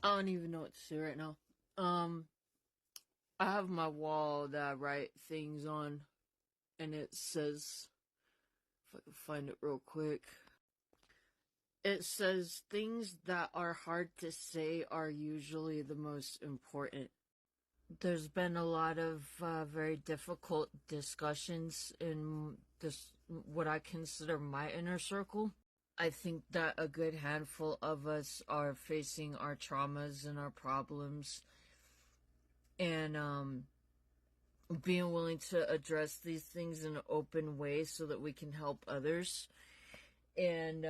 I don't even know what to say right now. Um, I have my wall that I write things on, and it says, if I can find it real quick, it says things that are hard to say are usually the most important. There's been a lot of very difficult discussions in this, what I consider my inner circle. I think that a good handful of us are facing our traumas and our problems, and being willing to address these things in an open way so that we can help others. And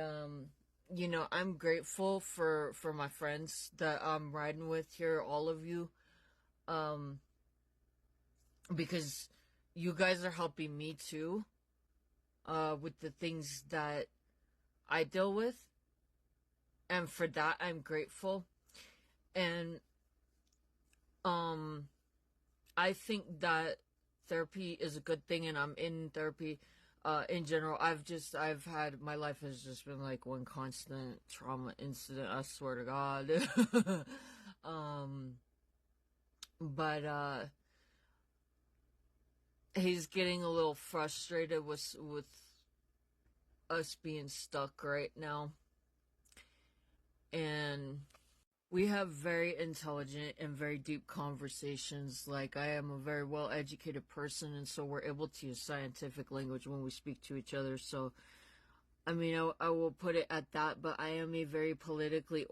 I'm grateful for my friends that I'm riding with here, all of you, because you guys are helping me too, with the things that I deal with, and for that I'm grateful. And I think that therapy is a good thing, and I'm in therapy. In general, I've had, my life has just been like one constant trauma incident, I swear to God. But he's getting a little frustrated with us being stuck right now. And we have very intelligent and very deep conversations. Like, I am a very well-educated person, and so we're able to use scientific language when we speak to each other. So, I mean, I will put it at that, but I am a very politically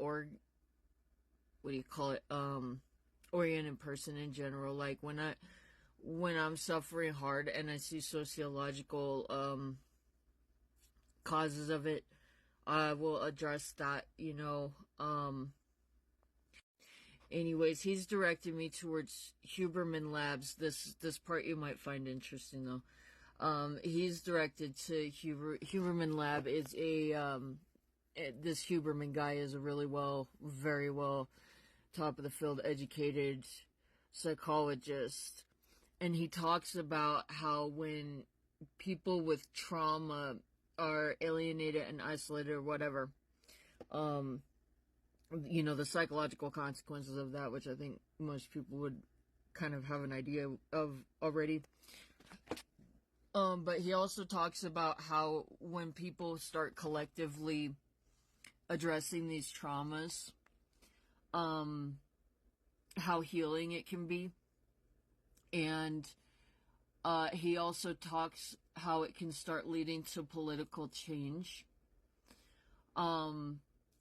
oriented person in general. Like, when I'm suffering hard and I see sociological causes of it, I will address that, Anyways, he's directed me towards Huberman Labs. This part you might find interesting, though. He's directed to Huberman Lab. Is this Huberman guy is a very well, top of the field educated psychologist, and he talks about how when people with trauma are alienated and isolated or whatever, the psychological consequences of that, which I think most people would kind of have an idea of already. But he also talks about how when people start collectively addressing these traumas, how healing it can be. And he also talks how it can start leading to political change.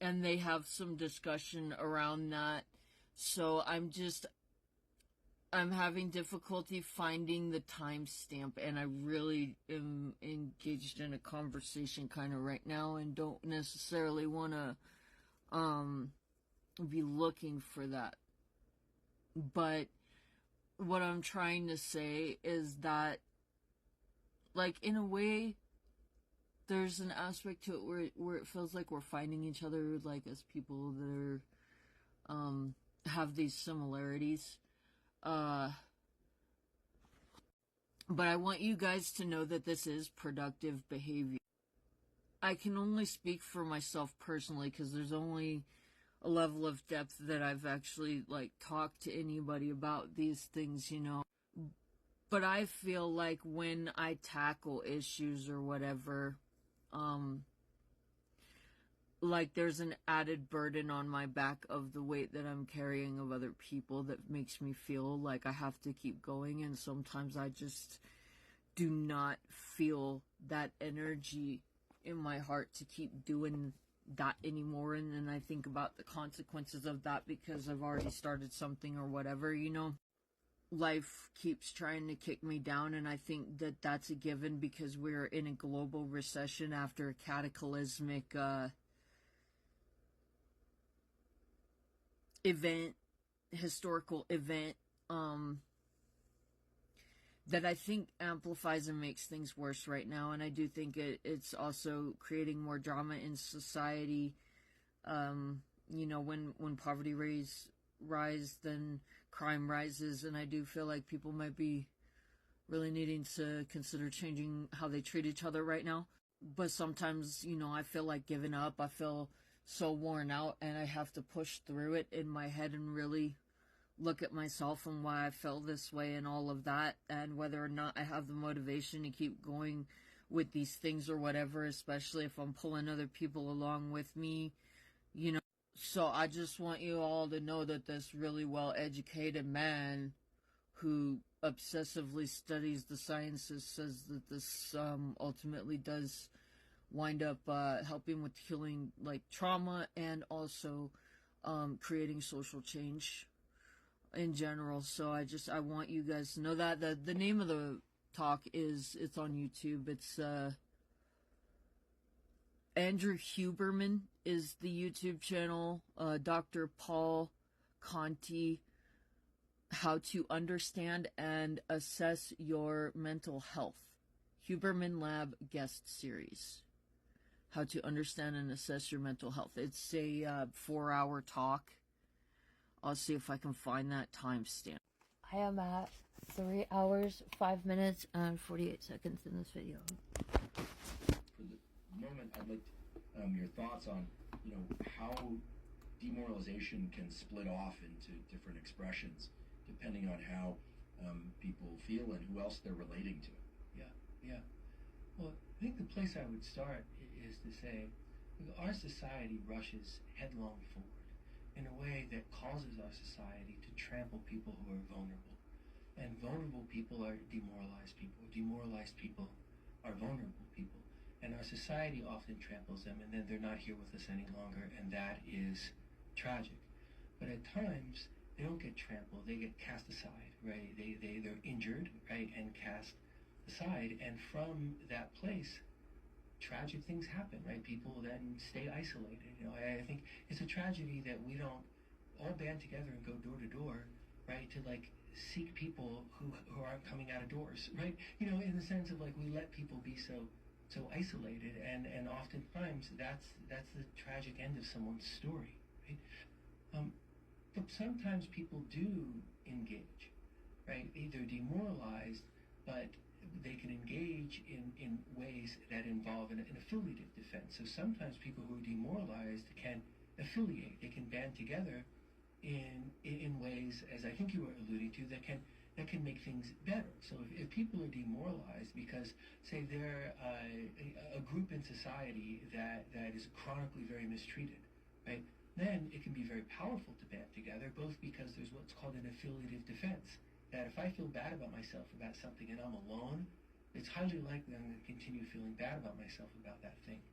And they have some discussion around that. So I'm having difficulty finding the timestamp, and I really am engaged in a conversation kind of right now and don't necessarily want to be looking for that. But what I'm trying to say is that, like, in a way, there's an aspect to it where it feels like we're finding each other, like, as people that are have these similarities. But I want you guys to know that this is productive behavior. I can only speak for myself personally, because there's only a level of depth that I've actually, like, talked to anybody about these things, But I feel like when I tackle issues or whatever, like, there's an added burden on my back of the weight that I'm carrying of other people that makes me feel like I have to keep going, and sometimes I just do not feel that energy in my heart to keep doing that anymore. And then I think about the consequences of that because I've already started something or whatever, Life keeps trying to kick me down, and I think that that's a given because we're in a global recession after a cataclysmic historical event, that I think amplifies and makes things worse right now. And I do think it's also creating more drama in society. When poverty rise, then crime rises, and I do feel like people might be really needing to consider changing how they treat each other right now. But sometimes, I feel like giving up. I feel so worn out, and I have to push through it in my head and really look at myself and why I feel this way and all of that, and whether or not I have the motivation to keep going with these things or whatever, especially if I'm pulling other people along with me, you know. So I just want you all to know that this really well-educated man who obsessively studies the sciences says that this ultimately does wind up helping with healing like trauma, and also creating social change in general. So I want you guys to know that the name of the talk it's on YouTube. It's Andrew Huberman is the YouTube channel. Dr. Paul Conti, How to Understand and Assess Your Mental Health. Huberman Lab guest series. How to Understand and Assess Your Mental Health. It's a 4-hour talk. I'll see if I can find that timestamp. I am at 3 hours, 5 minutes, and 48 seconds in this video. For the moment, I'd like your thoughts on, how demoralization can split off into different expressions depending on how people feel and who else they're relating to. Yeah. Well, I think the place I would start is to say, our society rushes headlong forward in a way that causes our society to trample people who are vulnerable. And vulnerable people are demoralized people. Demoralized people are vulnerable people. And our society often tramples them, and then they're not here with us any longer, and that is tragic. But at times, they don't get trampled, they get cast aside, right? They're injured, right, and cast aside. And from that place, tragic things happen, right? People then stay isolated. I think it's a tragedy that we don't all band together and go door to door, right, to like seek people who aren't coming out of doors, right? In the sense of like we let people be so isolated, and oftentimes that's the tragic end of someone's story, right? But sometimes people do engage, right? They're demoralized, but they can engage in ways that involve an affiliative defense. So sometimes people who are demoralized can affiliate. They can band together in ways, as I think you were alluding to, that can make things better. So if people are demoralized because, say, they're a group in society that is chronically very mistreated, right? Then it can be very powerful to band together, both because there's what's called an affiliative defense. That if I feel bad about myself about something and I'm alone, it's highly likely I'm going to continue feeling bad about myself about that thing,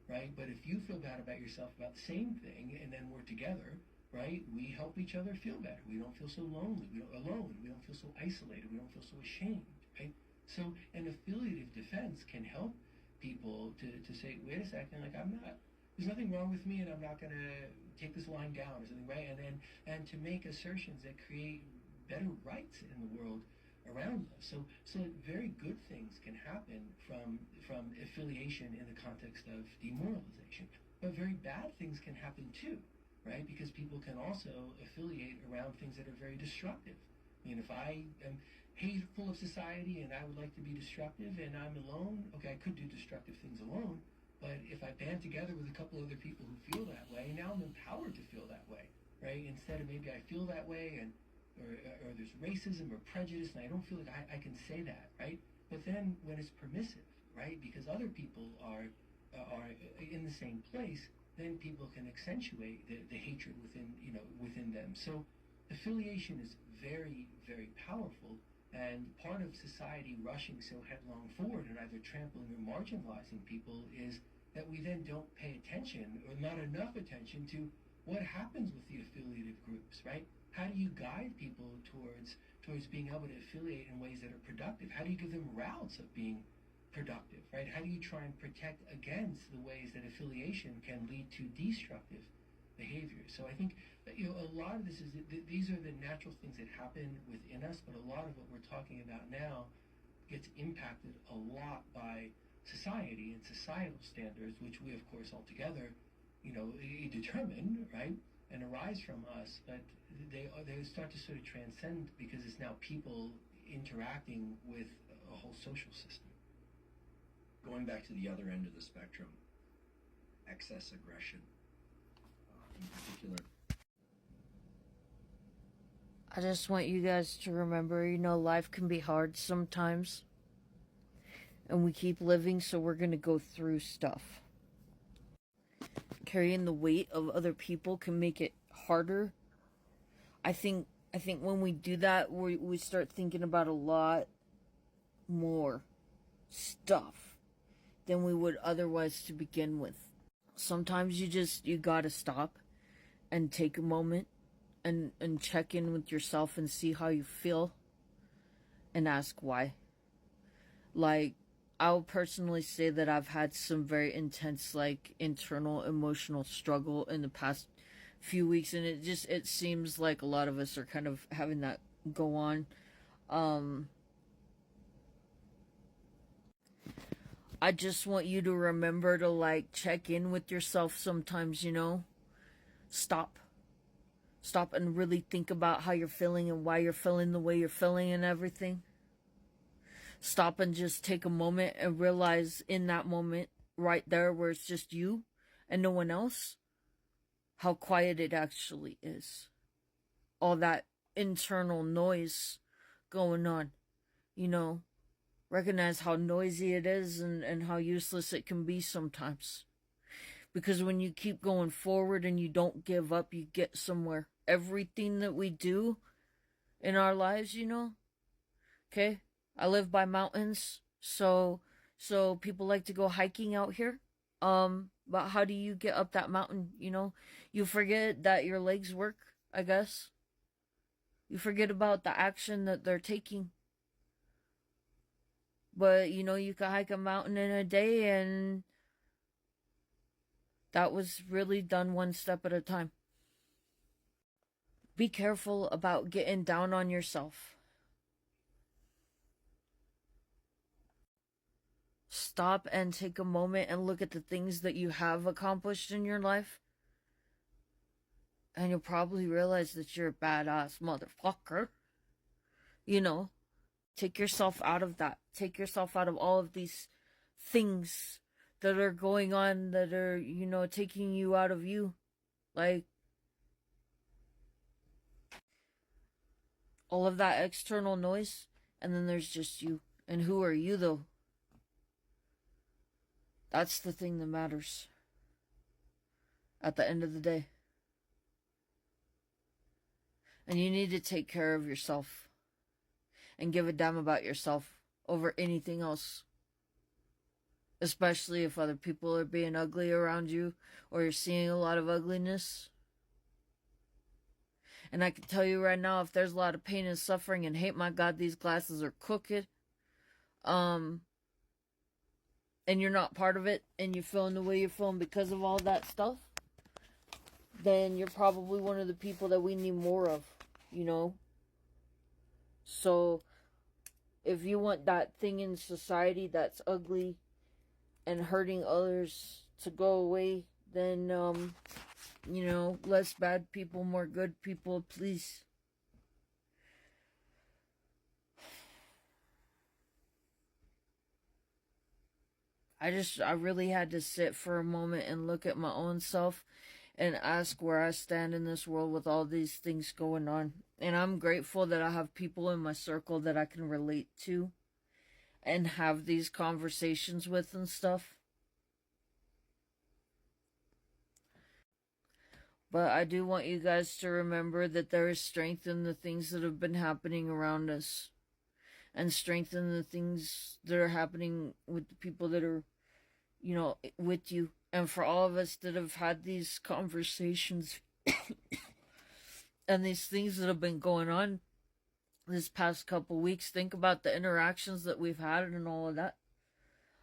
right? But if you feel bad about yourself about the same thing, and then we're together, right, we help each other feel better. We don't feel so lonely. We don't feel so isolated. We don't feel so ashamed, right? So an affiliative defense can help people to say, wait a second, like there's nothing wrong with me, and I'm not going to take this line down or something, right? And to make assertions that create better rights in the world around us. So very good things can happen from affiliation in the context of demoralization. But very bad things can happen too, right? Because people can also affiliate around things that are very destructive. If I am hateful of society and I would like to be destructive and I'm alone, okay, I could do destructive things alone. But if I band together with a couple other people who feel that way, now I'm empowered to feel that way, right? Instead of maybe I feel that way or there's racism or prejudice, and I don't feel like I can say that, right? But then when it's permissive, right, because other people are in the same place, then people can accentuate the hatred within them. So affiliation is very, very powerful, and part of society rushing so headlong forward and either trampling or marginalizing people is that we then don't pay attention, or not enough attention, to what happens with the affiliative groups, right? How do you guide people towards being able to affiliate in ways that are productive? How do you give them routes of being productive, right? How do you try and protect against the ways that affiliation can lead to destructive behavior? So I think that, a lot of this is, these are the natural things that happen within us, but a lot of what we're talking about now gets impacted a lot by society and societal standards, which we, of course, altogether, determine, right, and arise from us, but they start to sort of transcend because it's now people interacting with a whole social system. Going back to the other end of the spectrum, excess aggression. in particular. I just want you guys to remember, life can be hard sometimes. And we keep living, so we're gonna go through stuff. Carrying the weight of other people can make it harder. I think when we do that, we start thinking about a lot more stuff than we would otherwise to begin with. Sometimes you gotta stop and take a moment and check in with yourself and see how you feel and ask why. Like, I'll personally say that I've had some very intense, like, internal emotional struggle in the past few weeks, and it seems like a lot of us are kind of having that go on. I just want you to remember to, like, check in with yourself sometimes, Stop and really think about how you're feeling and why you're feeling the way you're feeling and everything. Stop and just take a moment and realize in that moment right there where it's just you and no one else, how quiet it actually is. All that internal noise going on, recognize how noisy it is and how useless it can be sometimes. Because when you keep going forward and you don't give up, you get somewhere. Everything that we do in our lives, okay? I live by mountains, so people like to go hiking out here. But how do you get up that mountain, You forget that your legs work, I guess. You forget about the action that they're taking. But, you can hike a mountain in a day, and that was really done one step at a time. Be careful about getting down on yourself. Stop and take a moment and look at the things that you have accomplished in your life. And you'll probably realize that you're a badass motherfucker. Take yourself out of that. Take yourself out of all of these things that are going on that are, taking you out of you. Like, all of that external noise, and then there's just you. And who are you, though? That's the thing that matters at the end of the day. And you need to take care of yourself and give a damn about yourself over anything else. Especially if other people are being ugly around you or you're seeing a lot of ugliness. And I can tell you right now, if there's a lot of pain and suffering and hate, my God, these glasses are crooked. And you're not part of it, and you're feeling the way you're feeling because of all that stuff, then you're probably one of the people that we need more of, So, if you want that thing in society that's ugly and hurting others to go away, then, less bad people, more good people, please. I really had to sit for a moment and look at my own self and ask where I stand in this world with all these things going on. And I'm grateful that I have people in my circle that I can relate to and have these conversations with and stuff. But I do want you guys to remember that there is strength in the things that have been happening around us. And strength in the things that are happening with the people that are, with you. And for all of us that have had these conversations and these things that have been going on this past couple weeks, think about the interactions that we've had and all of that.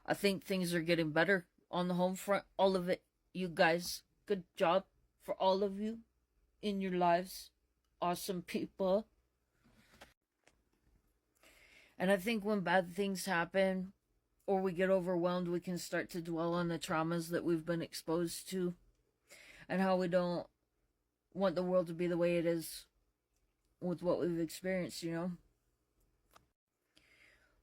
I think things are getting better on the home front. All of it, you guys. Good job for all of you in your lives. Awesome people. And I think when bad things happen or we get overwhelmed, we can start to dwell on the traumas that we've been exposed to and how we don't want the world to be the way it is with what we've experienced,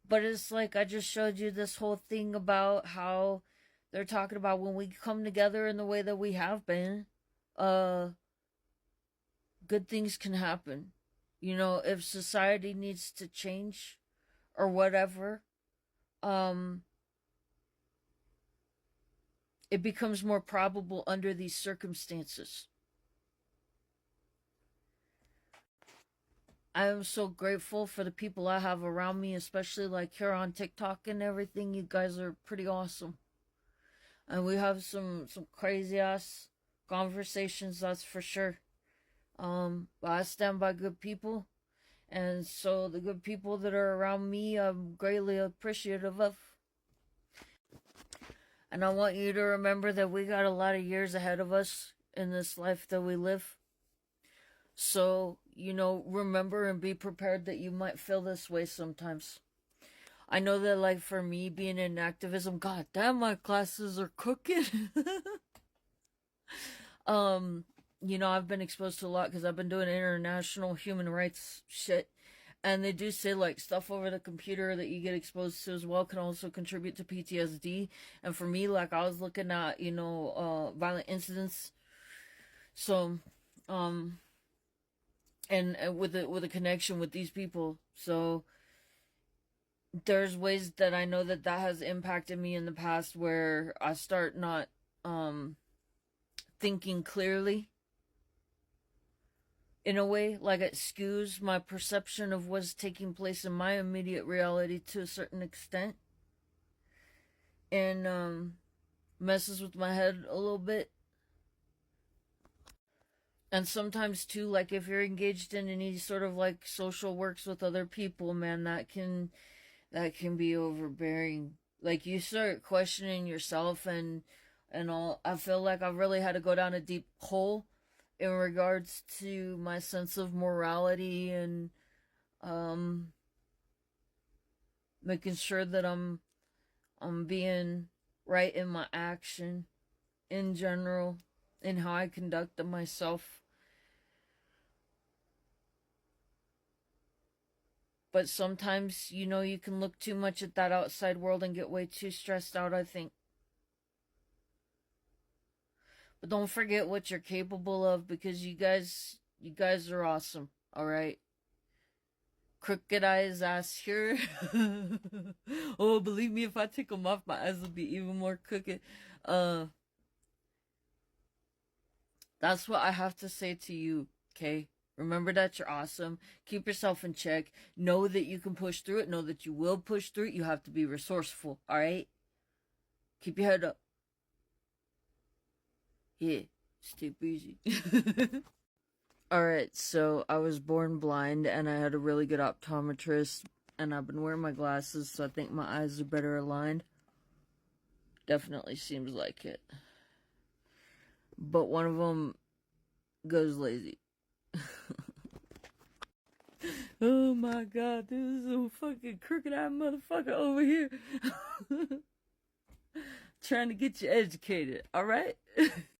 But it's like I just showed you this whole thing about how they're talking about when we come together in the way that we have been, good things can happen. You know, if society needs to change or whatever, it becomes more probable under these circumstances. I am so grateful for the people I have around me, especially like here on TikTok and everything. You guys are pretty awesome. And we have some crazy ass conversations, that's for sure. But I stand by good people. And so the good people that are around me, I'm greatly appreciative of. And I want you to remember that we got a lot of years ahead of us in this life that we live. So, you know, remember and be prepared that you might feel this way sometimes. I know that, like, for me, being in activism, god damn, my classes are cooking. You know, I've been exposed to a lot because I've been doing international human rights shit. And they do say, like, stuff over the computer that you get exposed to as well can also contribute to PTSD. And for me, like, I was looking at, you know, violent incidents. So, and with a connection with these people. So, there's ways that I know that has impacted me in the past where I start not, thinking clearly. In a way, like it skews my perception of what's taking place in my immediate reality to a certain extent. And, messes with my head a little bit. And sometimes, too, like if you're engaged in any sort of like social works with other people, man, that can be overbearing. Like you start questioning yourself and all. I feel like I've really had to go down a deep hole in regards to my sense of morality and making sure that I'm being right in my action in general, in how I conduct myself. But sometimes, you know, you can look too much at that outside world and get way too stressed out, I think. But don't forget what you're capable of, because you guys are awesome, alright? Crooked eyes ass here. Oh, believe me, if I take them off, my eyes will be even more crooked. That's what I have to say to you, okay? Remember that you're awesome. Keep yourself in check. Know that you can push through it. Know that you will push through it. You have to be resourceful, alright? Keep your head up. Yeah, stay busy. Alright, so I was born blind and I had a really good optometrist, and I've been wearing my glasses, so I think my eyes are better aligned. Definitely seems like it. But one of them goes lazy. Oh my god, this is a fucking crooked-eyed motherfucker over here. Trying to get you educated, alright?